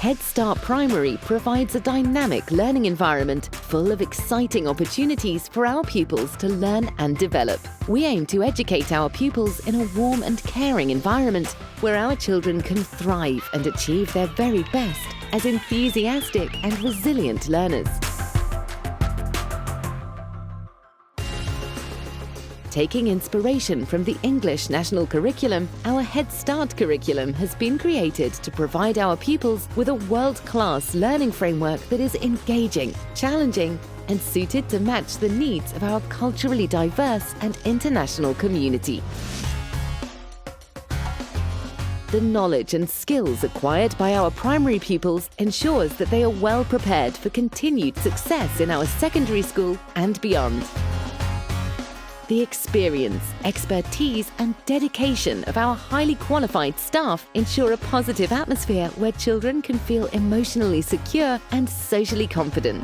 HeadStart Primary provides a dynamic learning environment full of exciting opportunities for our pupils to learn and develop. We aim to educate our pupils in a warm and caring environment where our children can thrive and achieve their very best as enthusiastic and resilient learners. Taking inspiration from the English national curriculum, our HeadStart curriculum has been created to provide our pupils with a world-class learning framework that is engaging, challenging, and suited to match the needs of our culturally diverse and international community. The knowledge and skills acquired by our primary pupils ensures that they are well prepared for continued success in our secondary school and beyond. The experience, expertise, and dedication of our highly qualified staff ensure a positive atmosphere where children can feel emotionally secure and socially confident.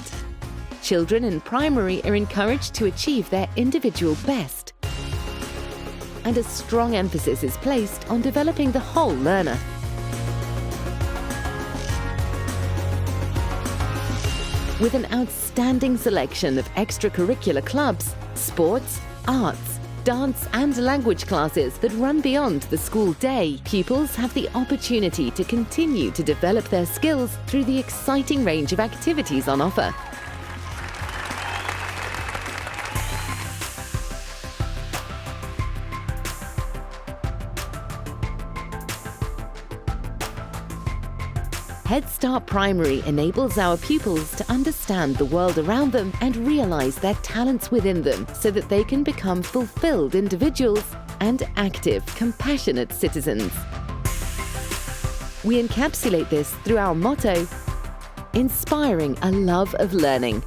Children in primary are encouraged to achieve their individual best, and a strong emphasis is placed on developing the whole learner. With an outstanding selection of extracurricular clubs, sports, arts, dance and language classes that run beyond the school day, pupils have the opportunity to continue to develop their skills through the exciting range of activities on offer. HeadStart Primary enables our pupils to understand the world around them and realize their talents within them so that they can become fulfilled individuals and active, compassionate citizens. We encapsulate this through our motto, inspiring a love of learning.